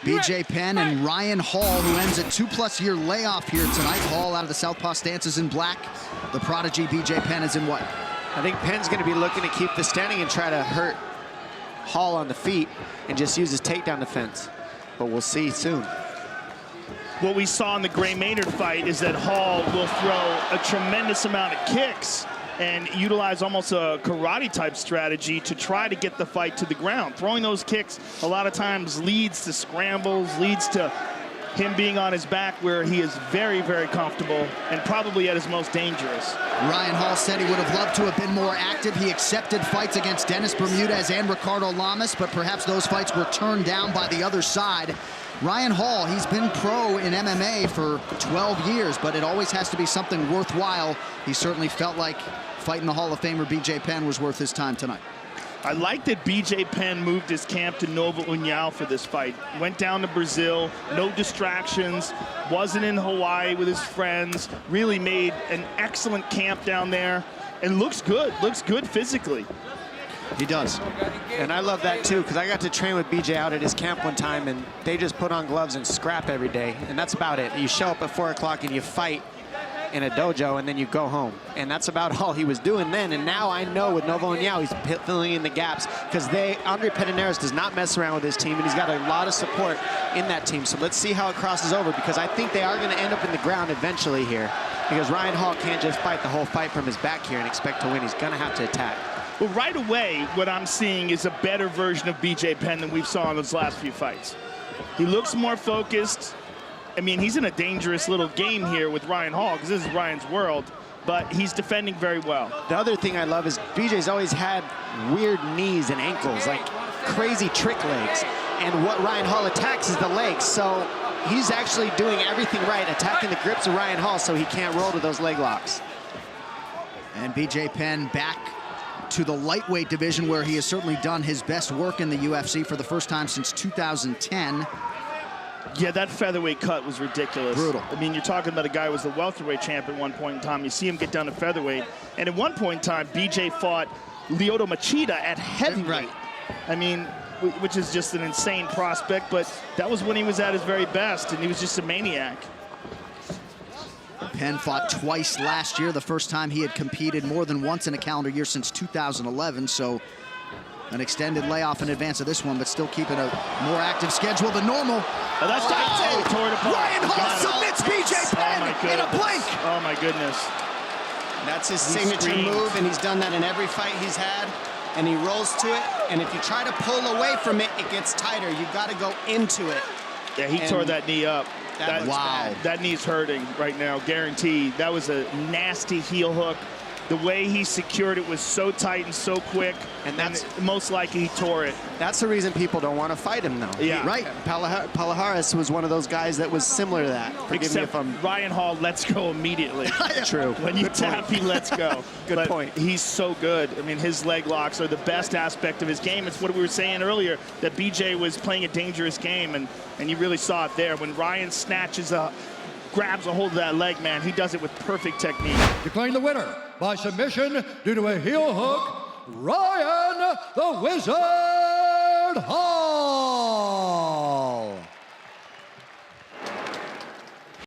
BJ Penn and Ryan Hall, who ends a 2+ year layoff here tonight. Hall out of the southpaw stance is in black. The prodigy BJ Penn is in white. I think Penn's going to be looking to keep the standing and try to hurt Hall on the feet and just use his takedown defense. But we'll see soon. What we saw in the Gray Maynard fight is that Hall will throw a tremendous amount of kicks and utilize almost a karate-type strategy to try to get the fight to the ground. Throwing those kicks a lot of times leads to scrambles, leads to him being on his back where he is very, very comfortable and probably at his most dangerous. Ryan Hall said he would have loved to have been more active. He accepted fights against Dennis Bermudez and Ricardo Lamas, but perhaps those fights were turned down by the other side. Ryan Hall, he's been pro in MMA for 12 years, but it always has to be something worthwhile. He certainly felt like fighting the Hall of Famer BJ Penn was worth his time tonight. I like that BJ Penn moved his camp to Nova União for this fight. Went down to Brazil, no distractions, wasn't in Hawaii with his friends, really made an excellent camp down there, and looks good physically. He does. And I love that too, because I got to train with BJ out at his camp one time, and they just put on gloves and scrap every day, and that's about it. You show up at 4 o'clock and you fight in a dojo, and then you go home. And that's about all he was doing then. And now I know with Nova União, he's filling in the gaps, because Andre Pederneiras does not mess around with his team, and he's got a lot of support in that team. So let's see how it crosses over, because I think they are going to end up in the ground eventually here, because Ryan Hall can't just fight the whole fight from his back here and expect to win. He's going to have to attack. Well, right away, what I'm seeing is a better version of BJ Penn than we've saw in those last few fights. He looks more focused. I mean, he's in a dangerous little game here with Ryan Hall, because this is Ryan's world, but he's defending very well. The other thing I love is BJ's always had weird knees and ankles, like crazy trick legs. And what Ryan Hall attacks is the legs, so he's actually doing everything right, attacking the grips of Ryan Hall so he can't roll to those leg locks. And BJ Penn back to the lightweight division, where he has certainly done his best work in the UFC for the first time since 2010. Yeah, that featherweight cut was ridiculous. Brutal. I mean, you're talking about a guy who was the welterweight champ at one point in time. You see him get down to featherweight. And at one point in time, BJ fought Lyoto Machida at heavyweight. Right. I mean, which is just an insane prospect, but that was when he was at his very best, and he was just a maniac. Penn fought twice last year, the first time he had competed more than once in a calendar year since 2011, so an extended layoff in advance of this one, but still keeping a more active schedule than normal. Oh, that's tore it apart. Ryan Hall submits BJ Penn in a blink. Oh, my goodness. That's his signature move, and he's done that in every fight he's had, and he rolls to it, and if you try to pull away from it, it gets tighter. You've got to go into it. Yeah, he tore that knee up. Wow. That knee's hurting right now, guaranteed. That was a nasty heel hook. The way he secured it was so tight and so quick, and most likely he tore it. That's the reason people don't want to fight him, though. Yeah. Right. Palhares was one of those guys that was similar to that. Forgive me if I'm... Ryan Hall lets go immediately. True. When you tap, he lets go. Good point. He's so good. I mean, his leg locks are the best aspect of his game. It's what we were saying earlier, that BJ was playing a dangerous game, and you really saw it there. When Ryan grabs a hold of that leg, man, he does it with perfect technique. Declaring the winner by submission due to a heel hook, Ryan the Wizard Hall.